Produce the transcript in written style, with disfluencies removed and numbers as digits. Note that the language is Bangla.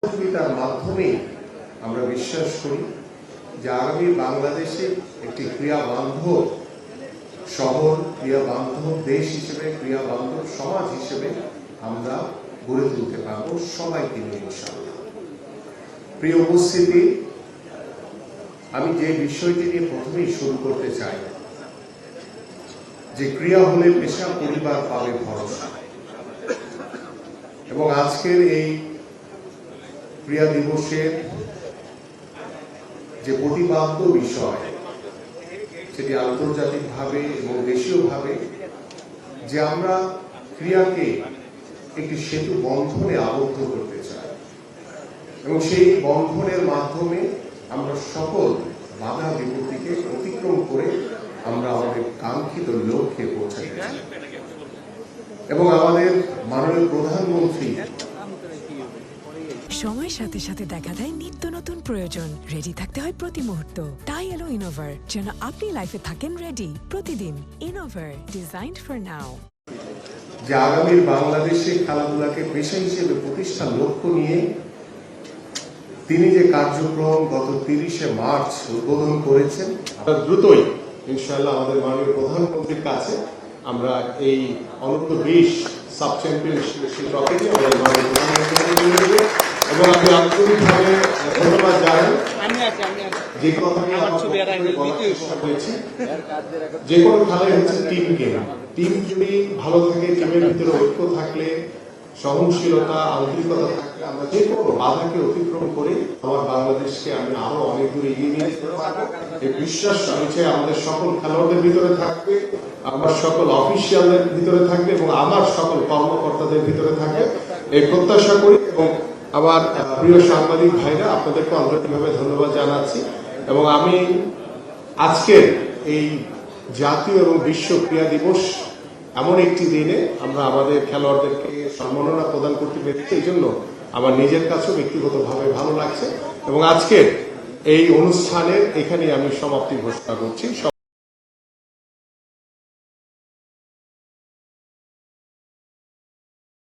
সহযোগিতার মাধ্যমে আমরা বিশ্বাস করি যে আগামী বাংলাদেশে একটি ক্রিয়া বান্ধব শহর, ক্রিয়া বান্ধব দেশ হিসেবে, ক্রিয়া বান্ধব সমাজ হিসেবে আমরা গড়ে তুলতে পারবো সবাইকে নিয়ে ইনশাআল্লাহ। প্রিয় উপস্থিতি, আমি যে বিষয়টি নিয়ে প্রথমেই শুরু করতে চাই যে ক্রিয়া হলে পেশা, পরিবার পাবে ভরসা। এবং আজকের এই ক্রিয়া দিবসের যে প্রতিপাদ্য বিষয়, সেটি আন্তর্জাতিকভাবে এবং দেশীয়ভাবে যে আমরা ক্রিয়াকে একটি সেতু বন্ধনে আবদ্ধ করতে চাই এবং সেই বন্ধনের মাধ্যমে আমরা সকল বাধা বিপত্তিকে অতিক্রম করে আমরা আমাদের কাঙ্ক্ষিত লক্ষ্যে পৌঁছাতে চাই। এবং আমাদের মাননীয় প্রধানমন্ত্রী সময়ের সাথে সাথে দেখা দেয় নিত্য নতুন প্রয়োজন। রেডি থাকতে হয় প্রতি মুহূর্ত। তাই এলো ইনোভার, যেন আপনি লাইফে থাকেন রেডি প্রতিদিন। Innova, designed for now. যে আগামীর বাংলাদেশে খেলাধুলাকে পেশা হিসেবে প্রতিষ্ঠার লক্ষ্য নিয়ে তিনি যে কার্যক্রম গত 30শে মার্চ উদ্বোধন করেছেন, দ্রুতই ইনশাআল্লাহ আমাদের মাননীয় প্রধানমন্ত্রীর কাছে আমরা এই অনূর্ধ্ব 20 সাব চ্যাম্পিয়নশিপ ট্রফিটি আমাদের মাননীয় প্রধানমন্ত্রী এবং আমি আন্তরিকভাবে ধন্যবাদ জানাই। যে কথা হয়েছে, যে কোনো খেলায় হচ্ছে টিম গেম। টিম যদি ভালো থাকে, টিমের ভিতরে ঐক্য থাকলে, সহনশীলতা, আন্তরিকতা থাকলে আমরা যে কোনো বাধাকে অতিক্রম করে আমার বাংলাদেশকে আমি আরো অনেক দূরে এগিয়ে নিয়ে যেতে পারবো। এই বিশ্বাস রয়েছে আমাদের সকল খেলোয়াড়দের ভিতরে থাকবে, আমার সকল অফিসিয়ালদের ভিতরে থাকবে এবং আমার সকল কর্মকর্তাদের ভিতরে থাকবে, এই প্রত্যাশা করি। এবং আমার প্রিয় সাংবাদিক ভাইরা, আপনাদেরকে আন্তরিকভাবে ধন্যবাদ জানাচ্ছি। এবং আমি আজকের এই জাতীয় এবং বিশ্ব ক্রীড়া দিবস এমন একটি দিনে আমরা আমাদের খেলোয়াড়দেরকে সম্মাননা প্রদান করতে পেরেছি, এই জন্য আমার নিজের কাছেও ব্যক্তিগতভাবে ভালো লাগছে। এবং আজকের এই অনুষ্ঠানের এখানে আমি সমাপ্তি ঘোষণা করছি।